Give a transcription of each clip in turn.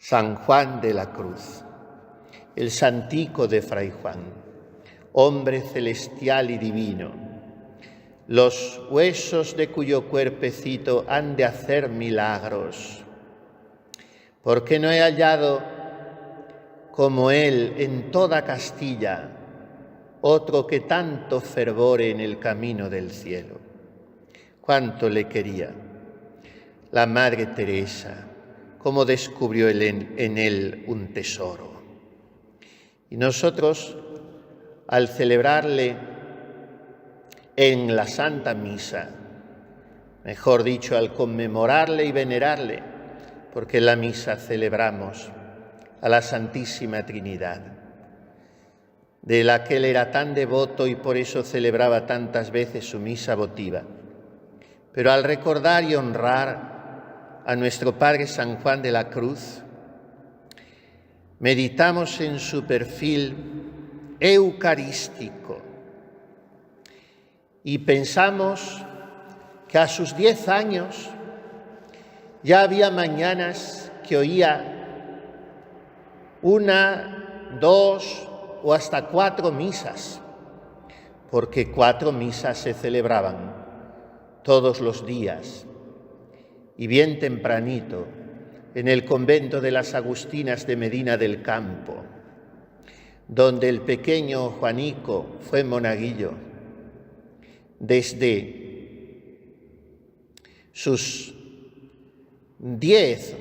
San Juan de la Cruz, el santico de Fray Juan, hombre celestial y divino, los huesos de cuyo cuerpecito han de hacer milagros, porque no he hallado como él en toda Castilla otro que tanto fervore en el camino del cielo. Cuánto le quería la Madre Teresa, cómo descubrió en él un tesoro. Y nosotros, al celebrarle en la Santa Misa, mejor dicho, al conmemorarle y venerarle, porque en la misa celebramos a la Santísima Trinidad, de la que él era tan devoto y por eso celebraba tantas veces su misa votiva. Pero al recordar y honrar a nuestro Padre San Juan de la Cruz, meditamos en su perfil eucarístico y pensamos que a sus 10 años ya había mañanas que oía 1, 2 o hasta 4 misas, porque 4 misas se celebraban todos los días y bien tempranito en el convento de las Agustinas de Medina del Campo, donde el pequeño Juanico fue monaguillo desde sus 10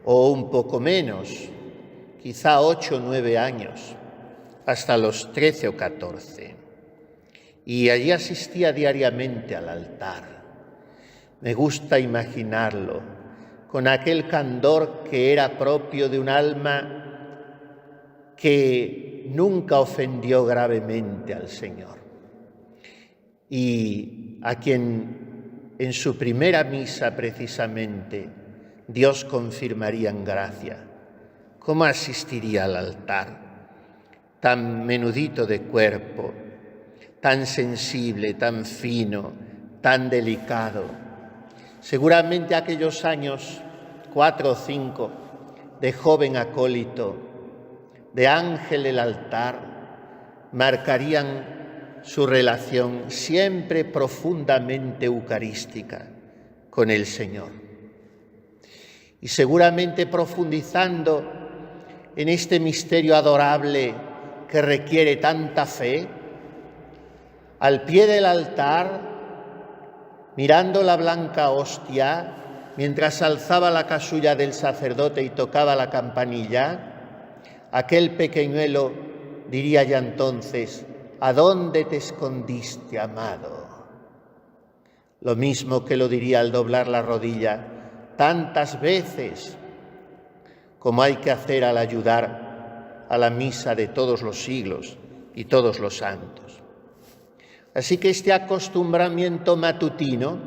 o un poco menos, quizá 8 o 9 años, hasta los 13 o 14. Y allí asistía diariamente al altar. Me gusta imaginarlo, con aquel candor que era propio de un alma que nunca ofendió gravemente al Señor, y a quien en su primera misa precisamente Dios confirmaría en gracia. ¿Cómo asistiría al altar? Tan menudito de cuerpo, tan sensible, tan fino, tan delicado. Seguramente aquellos años, 4 o 5, de joven acólito, de ángel del altar, marcarían su relación siempre profundamente eucarística con el Señor. Y seguramente profundizando en este misterio adorable que requiere tanta fe, al pie del altar, mirando la blanca hostia, mientras alzaba la casulla del sacerdote y tocaba la campanilla, aquel pequeñuelo diría ya entonces: ¿a dónde te escondiste, amado? Lo mismo que lo diría al doblar la rodilla tantas veces como hay que hacer al ayudar a la misa de todos los siglos y todos los santos. Así que este acostumbramiento matutino,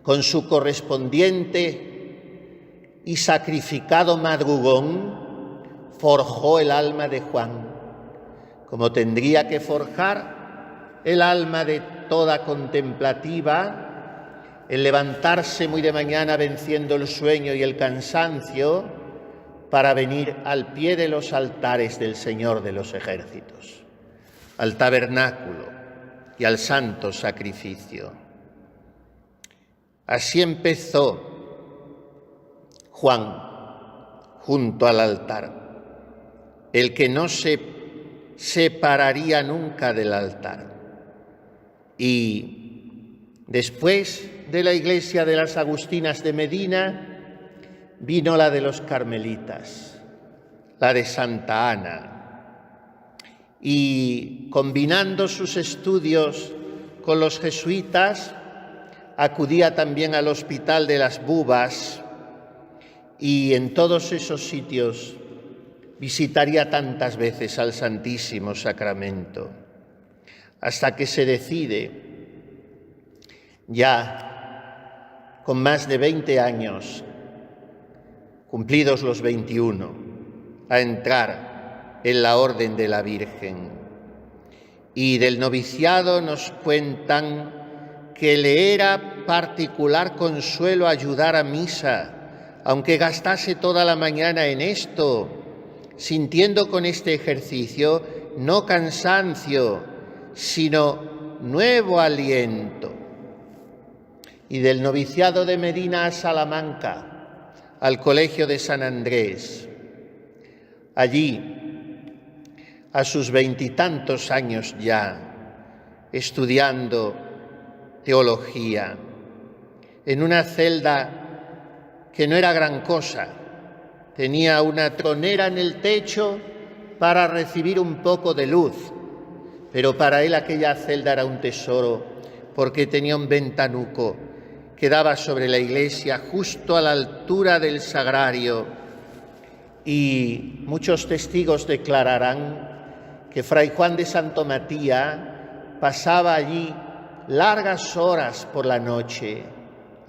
con su correspondiente y sacrificado madrugón, forjó el alma de Juan, como tendría que forjar el alma de toda contemplativa, el levantarse muy de mañana venciendo el sueño y el cansancio para venir al pie de los altares del Señor de los ejércitos, al tabernáculo y al santo sacrificio. Así empezó Juan junto al altar, el que no se separaría nunca del altar. Y después de la iglesia de las Agustinas de Medina vino la de los Carmelitas, la de Santa Ana. Y combinando sus estudios con los jesuitas, acudía también al Hospital de las Bubas, y en todos esos sitios visitaría tantas veces al Santísimo Sacramento, hasta que se decide, ya con más de 20 años, cumplidos los 21, a entrar en la Orden de la Virgen. Y del noviciado nos cuentan que le era particular consuelo ayudar a misa aunque gastase toda la mañana en esto, sintiendo con este ejercicio no cansancio, sino nuevo aliento. Y del noviciado de Medina a Salamanca, al Colegio de San Andrés. Allí, a sus 20 y tantos años ya, estudiando teología, en una celda que no era gran cosa, tenía una tronera en el techo para recibir un poco de luz, pero para él aquella celda era un tesoro, porque tenía un ventanuco que daba sobre la iglesia justo a la altura del sagrario, y muchos testigos declararán que Fray Juan de Santo Matías pasaba allí largas horas por la noche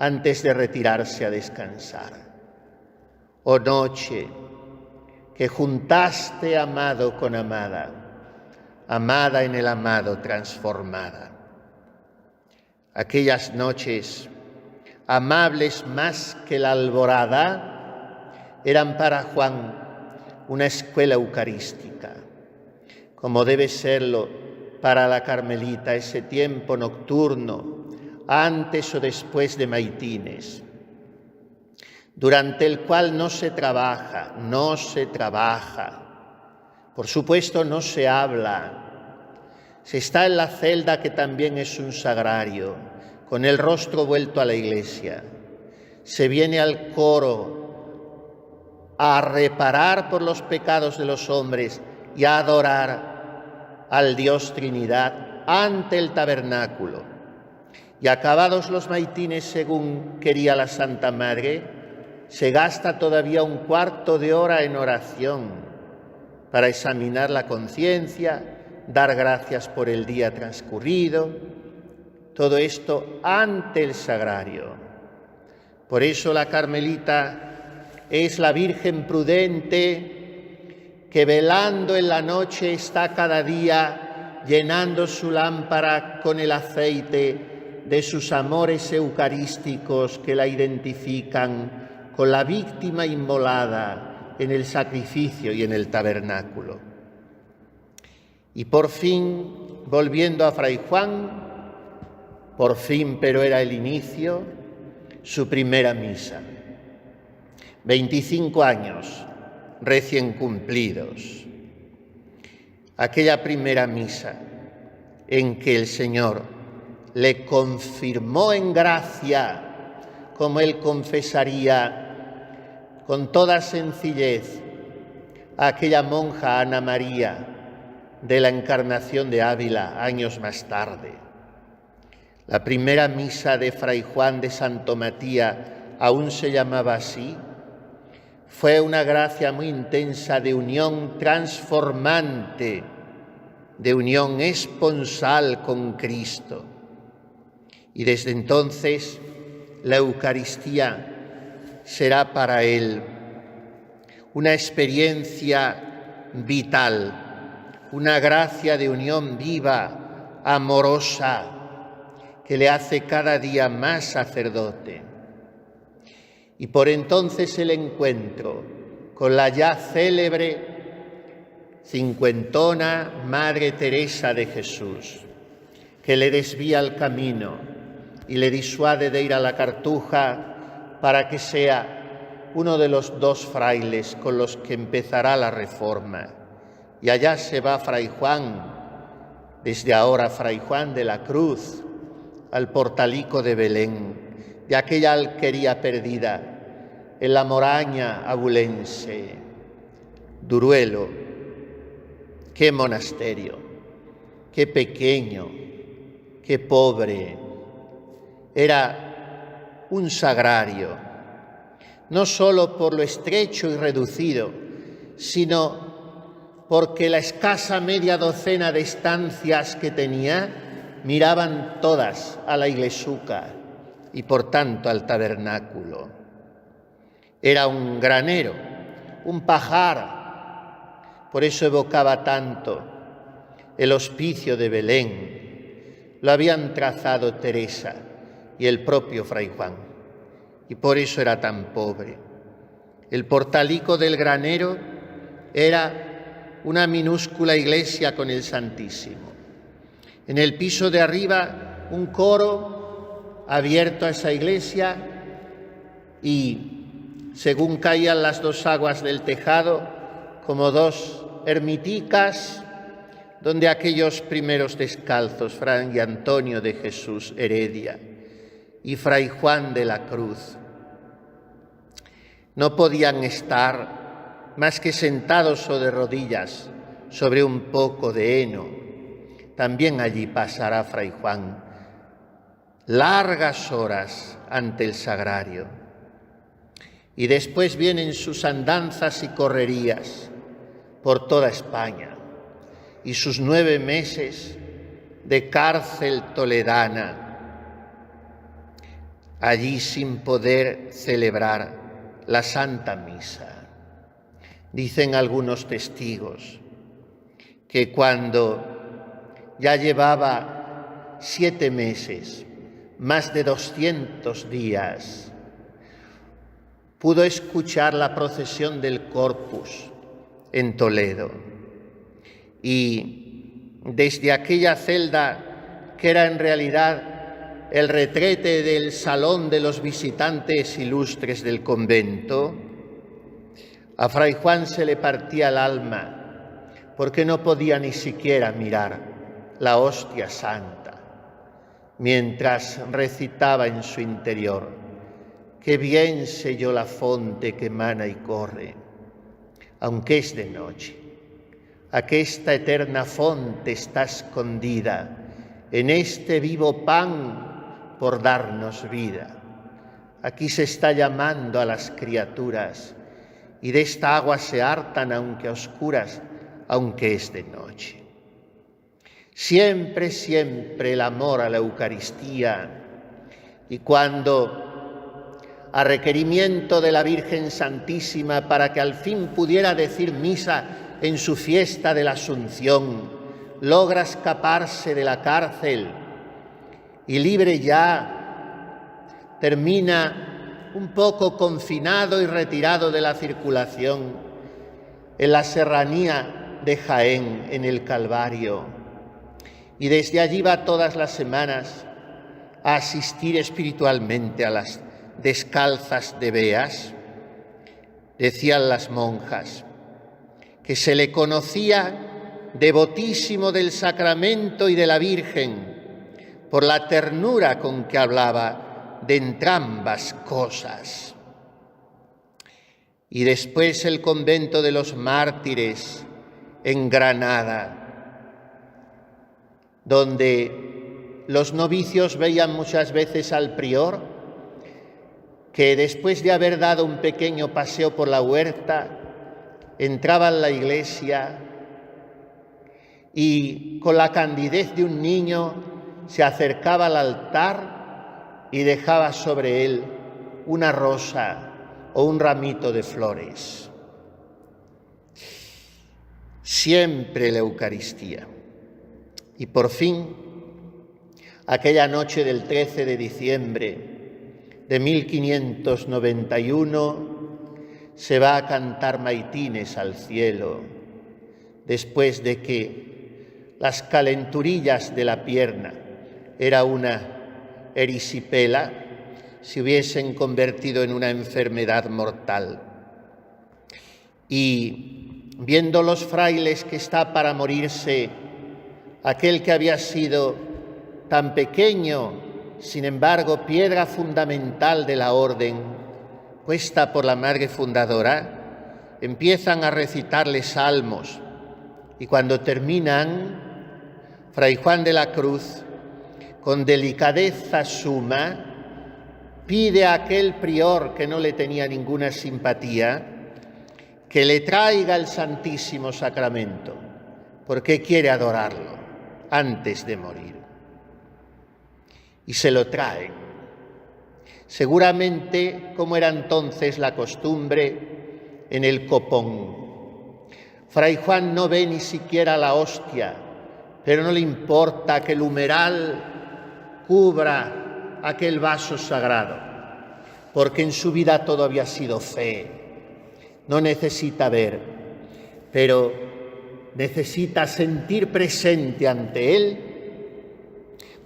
antes de retirarse a descansar. Oh noche, que juntaste amado con amada, amada en el amado transformada. Aquellas noches, amables más que la alborada, eran para Juan una escuela eucarística, como debe serlo para la Carmelita ese tiempo nocturno, antes o después de maitines, durante el cual no se trabaja, por supuesto no se habla, se está en la celda que también es un sagrario, con el rostro vuelto a la iglesia, se viene al coro a reparar por los pecados de los hombres y a adorar al Dios Trinidad ante el tabernáculo. Y acabados los maitines según quería la Santa Madre, se gasta todavía un cuarto de hora en oración para examinar la conciencia, dar gracias por el día transcurrido, todo esto ante el sagrario. Por eso la Carmelita es la Virgen prudente que velando en la noche está cada día llenando su lámpara con el aceite de sus amores eucarísticos que la identifican con la víctima inmolada en el sacrificio y en el tabernáculo. Y por fin, volviendo a Fray Juan, por fin, pero era el inicio, su primera misa. 25 años recién cumplidos. Aquella primera misa en que el Señor le confirmó en gracia, como él confesaría con toda sencillez a aquella monja Ana María de la Encarnación de Ávila años más tarde. La primera misa de Fray Juan de Santo Matías aún se llamaba así. Fue una gracia muy intensa de unión transformante, de unión esponsal con Cristo. Y desde entonces la Eucaristía será para él una experiencia vital, una gracia de unión viva, amorosa, que le hace cada día más sacerdote. Y por entonces el encuentro con la ya célebre cincuentona Madre Teresa de Jesús, que le desvía el camino y le disuade de ir a la Cartuja para que sea uno de los 2 frailes con los que empezará la Reforma. Y allá se va Fray Juan, desde ahora Fray Juan de la Cruz, al portalico de Belén, de aquella alquería perdida, en la moraña abulense. Duruelo, qué monasterio, qué pequeño, qué pobre. Era un sagrario, no solo por lo estrecho y reducido, sino porque la escasa media docena de estancias que tenía miraban todas a la iglesuca y por tanto al tabernáculo. Era un granero, un pajar, por eso evocaba tanto el hospicio de Belén. Lo habían trazado Teresa y el propio Fray Juan, y por eso era tan pobre. El portalico del granero era una minúscula iglesia con el Santísimo. En el piso de arriba, un coro abierto a esa iglesia y, según caían las dos aguas del tejado, como dos ermiticas donde aquellos primeros descalzos, Fray Antonio de Jesús Heredia y Fray Juan de la Cruz, no podían estar más que sentados o de rodillas sobre un poco de heno. También allí pasará Fray Juan largas horas ante el sagrario. Y después vienen sus andanzas y correrías por toda España y sus 9 meses de cárcel toledana, allí sin poder celebrar la Santa Misa. Dicen algunos testigos que cuando ya llevaba 7 meses, más de 200 días, pudo escuchar la procesión del Corpus en Toledo. Y desde aquella celda, que era en realidad el retrete del salón de los visitantes ilustres del convento, a Fray Juan se le partía el alma porque no podía ni siquiera mirar la hostia santa, mientras recitaba en su interior: «Qué bien sé yo la fonte que mana y corre, aunque es de noche. Aquesta eterna fonte está escondida en este vivo pan por darnos vida. Aquí se está llamando a las criaturas y de esta agua se hartan aunque a oscuras, aunque es de noche». Siempre, siempre el amor a la Eucaristía. Y cuando, a requerimiento de la Virgen Santísima, para que al fin pudiera decir misa en su fiesta de la Asunción, logra escaparse de la cárcel y libre ya, termina un poco confinado y retirado de la circulación en la serranía de Jaén, en el Calvario, y desde allí va todas las semanas a asistir espiritualmente a las descalzas de Beas. Decían las monjas que se le conocía devotísimo del sacramento y de la Virgen por la ternura con que hablaba de entrambas cosas. Y después el convento de los mártires en Granada, donde los novicios veían muchas veces al prior, que después de haber dado un pequeño paseo por la huerta, entraba en la iglesia y con la candidez de un niño se acercaba al altar y dejaba sobre él una rosa o un ramito de flores. Siempre la Eucaristía. Y por fin, aquella noche del 13 de diciembre de 1591, se va a cantar maitines al cielo, después de que las calenturillas de la pierna, era una erisipela, se hubiesen convertido en una enfermedad mortal. Y viendo los frailes que está para morirse aquel que había sido tan pequeño, sin embargo, piedra fundamental de la orden, puesta por la madre fundadora, empiezan a recitarle salmos. Y cuando terminan, Fray Juan de la Cruz, con delicadeza suma, pide a aquel prior que no le tenía ninguna simpatía que le traiga el Santísimo Sacramento, porque quiere adorarlo antes de morir. Y se lo traen. Seguramente, como era entonces la costumbre, en el copón. Fray Juan no ve ni siquiera la hostia, pero no le importa que el humeral cubra aquel vaso sagrado, porque en su vida todo había sido fe, no necesita ver, pero necesita sentir presente ante Él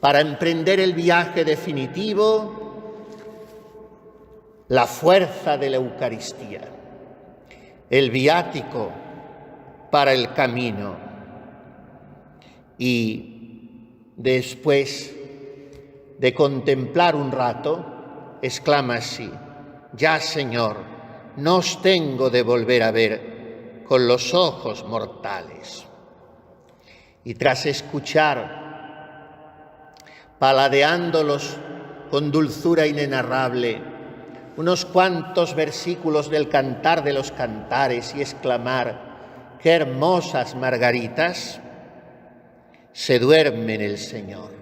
para emprender el viaje definitivo, la fuerza de la Eucaristía, el viático para el camino. Y después de contemplar un rato, exclama así: «Ya, Señor, no os tengo de volver a ver con los ojos mortales». Y tras escuchar, paladeándolos con dulzura inenarrable, unos cuantos versículos del Cantar de los Cantares y exclamar: «¡Qué hermosas margaritas!», se duerme en el Señor.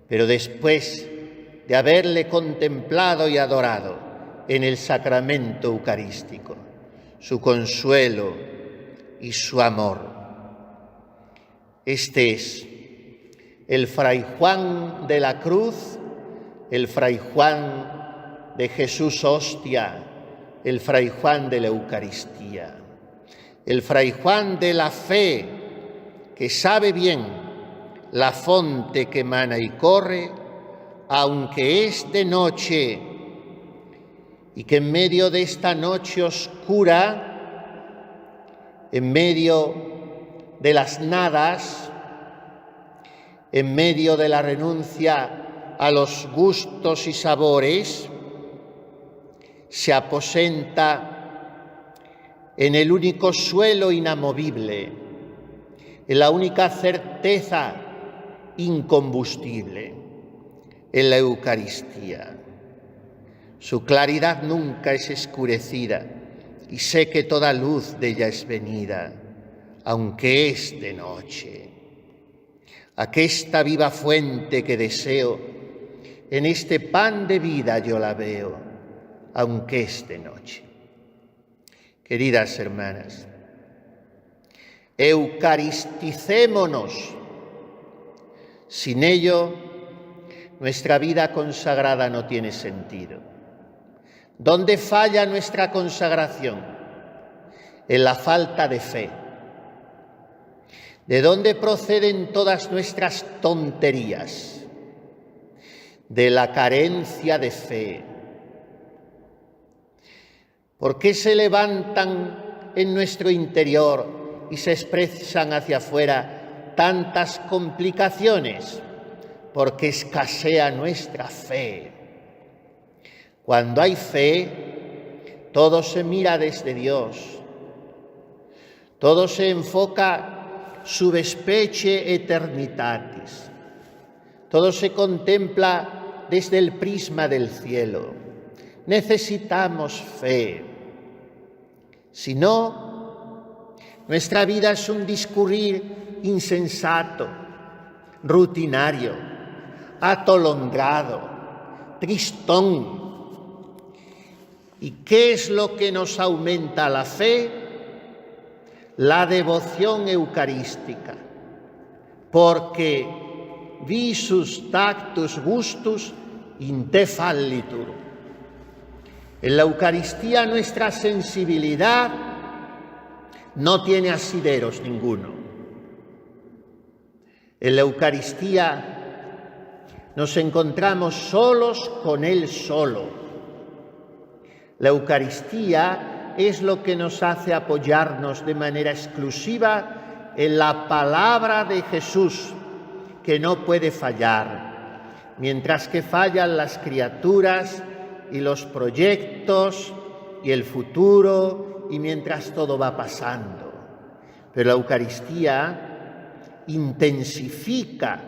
Pero después de haberle contemplado y adorado en el sacramento eucarístico, su consuelo y su amor, este es el Fray Juan de la Cruz, el Fray Juan de Jesús Hostia, el Fray Juan de la Eucaristía, el Fray Juan de la fe, que sabe bien la fonte que emana y corre, aunque es de noche, y que en medio de esta noche oscura, en medio de las nadas, en medio de la renuncia a los gustos y sabores, se aposenta en el único suelo inamovible, en la única certeza incombustible, en la Eucaristía. Su claridad nunca es escurecida y sé que toda luz de ella es venida, aunque es de noche. Aquesta viva fuente que deseo, en este pan de vida yo la veo, aunque es de noche. Queridas hermanas, eucaristicémonos. Sin ello, nuestra vida consagrada no tiene sentido. ¿Dónde falla nuestra consagración? En la falta de fe. ¿De dónde proceden todas nuestras tonterías? De la carencia de fe. ¿Por qué se levantan en nuestro interior y se expresan hacia afuera tantas complicaciones? Porque escasea nuestra fe. Cuando hay fe, todo se mira desde Dios, todo se enfoca sub specie eternitatis, todo se contempla desde el prisma del cielo. Necesitamos fe. Si no, nuestra vida es un discurrir insensato, rutinario, atolondrado, tristón. ¿Y qué es lo que nos aumenta la fe? La devoción eucarística. Porque visus tactus gustus in te fallitur. En la Eucaristía nuestra sensibilidad no tiene asideros ninguno. En la Eucaristía nos encontramos solos con Él solo. La Eucaristía es lo que nos hace apoyarnos de manera exclusiva en la palabra de Jesús, que no puede fallar, mientras que fallan las criaturas y los proyectos y el futuro, y mientras todo va pasando. Pero la Eucaristía intensifica,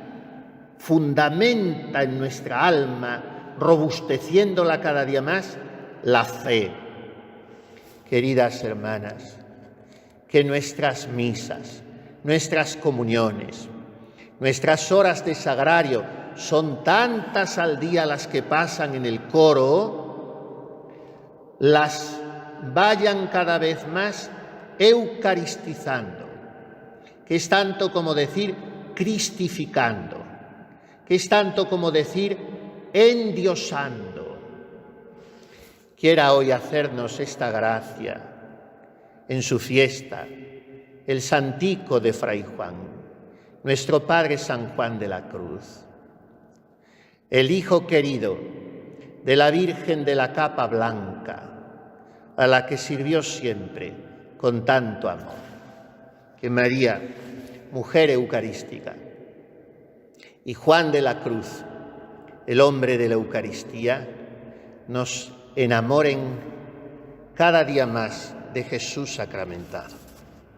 fundamenta en nuestra alma, robusteciéndola cada día más, la fe. Queridas hermanas, que nuestras misas, nuestras comuniones, nuestras horas de sagrario, son tantas al día las que pasan en el coro, las vayan cada vez más eucaristizando, que es tanto como decir cristificando, que es tanto como decir endiosando. quiera hoy hacernos esta gracia en su fiesta, el Santico de Fray Juan, nuestro Padre San Juan de la Cruz, el Hijo querido de la Virgen de la Capa Blanca, a la que sirvió siempre con tanto amor. Que María, mujer eucarística, y Juan de la Cruz, el hombre de la Eucaristía, nos enamoren cada día más de Jesús sacramentado.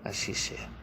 Así sea.